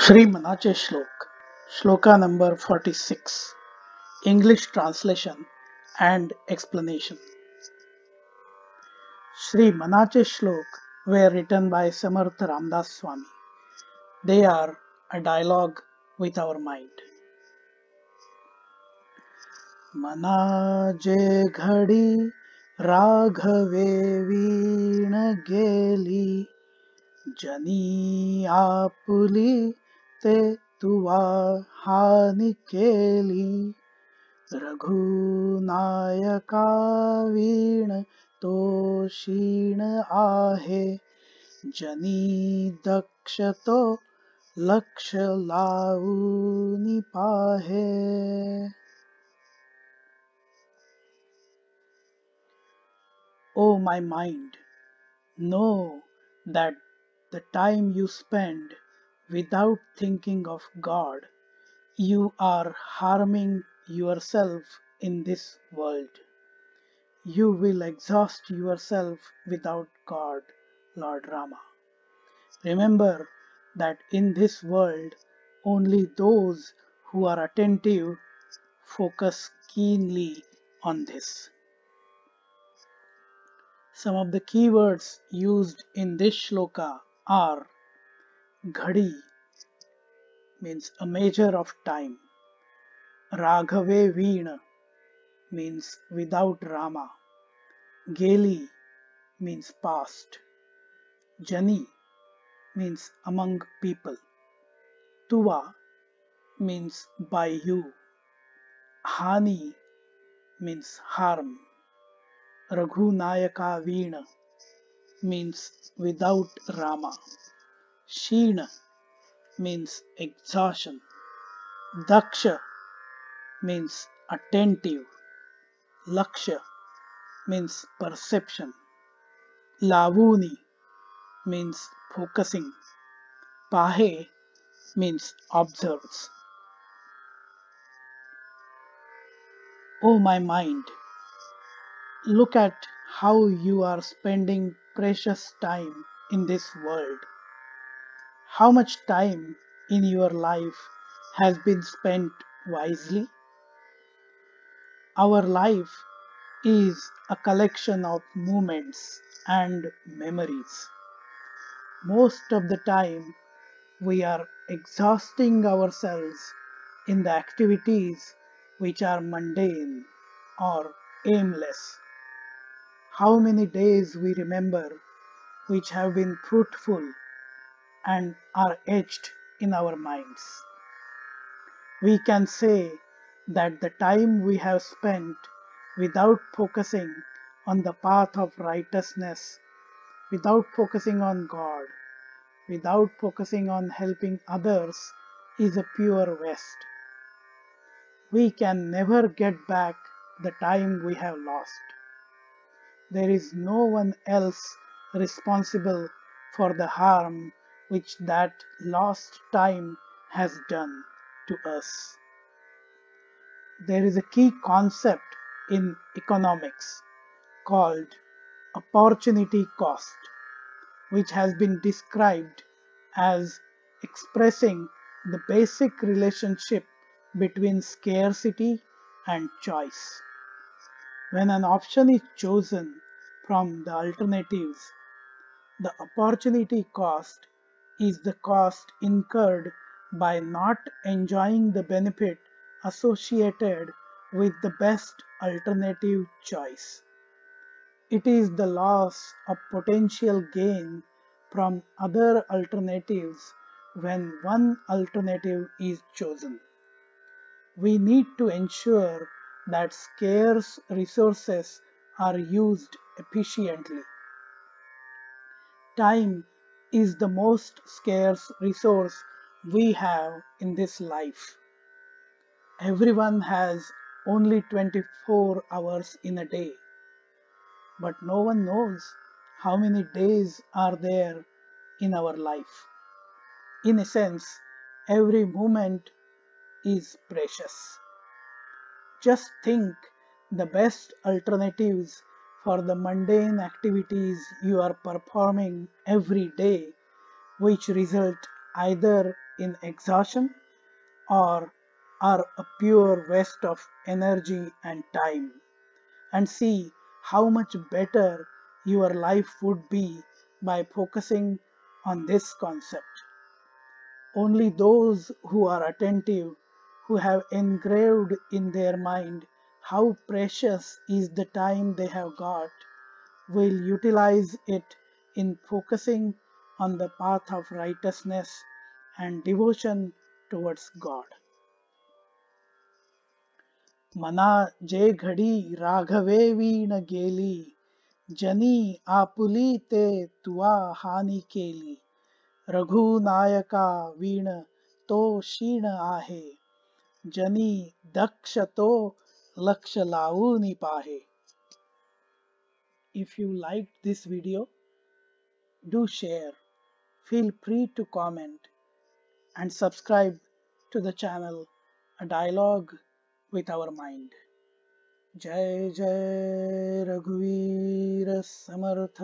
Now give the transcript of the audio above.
Sri Manache Shlok, Shloka number 46, English translation and explanation. Sri Manache Shlok were written by Samarth Ramdas Swami. They are a dialogue with our mind. मनाजे घडी राघवे वीण गेली जनी आपुली ते तुवा हानी केली रघुनायका वीण तो क्षीण आहे जनी दक्ष तो लक्ष लावूनी पाहे. O my mind, know that the time you spend without thinking of God, you are harming yourself in this world. You will exhaust yourself without God, Lord Rama. Remember that in this world, only those who are attentive focus keenly on this. Some of the keywords used in this shloka are Ghadi means a measure of time. Raghave Veena means without Rama. Geli means past. Jani means among people. Tuva means by you. Hani means harm. Raghunayaka Veena means without Rama. Sheena means exhaustion. Daksha means attentive. Laksha means perception. Lavuni means focusing. Pahe means observes. Oh my mind, look at how you are spending precious time in this world. How much time in your life has been spent wisely? Our life is a collection of moments and memories. Most of the time, we are exhausting ourselves in the activities which are mundane or aimless. How many days we remember which have been fruitful and are etched in our minds. We can say that the time we have spent without focusing on the path of righteousness, without focusing on God, without focusing on helping others is a pure waste. We can never get back the time we have lost. There is no one else responsible for the harm which that lost time has done to us. There is a key concept in economics called opportunity cost, which has been described as expressing the basic relationship between scarcity and choice. When an option is chosen from the alternatives, the opportunity cost is the cost incurred by not enjoying the benefit associated with the best alternative choice. It is the loss of potential gain from other alternatives when one alternative is chosen. We need to ensure that scarce resources are used efficiently. Time is the most scarce resource we have in this life. Everyone has only 24 hours in a day, but no one knows how many days are there in our life. In a sense, every moment is precious. Just think the best alternatives for the mundane activities you are performing every day, which result either in exhaustion or are a pure waste of energy and time, and see how much better your life would be by focusing on this concept. Only those who are attentive, who have engraved in their mind how precious is the time they have got, will utilize it in focusing on the path of righteousness and devotion towards God. मना जे घडी राघवे वीण गेली, जनी आपुली ते तुआ हानी केली. रघुनायका वीण तो क्षीण आहे, जनी दक्ष तो लक्ष लावूनी पाहे. If you liked this video, do share, feel free to comment and subscribe to the channel A Dialogue with Our Mind. जय जय रघुवीर समर्थ.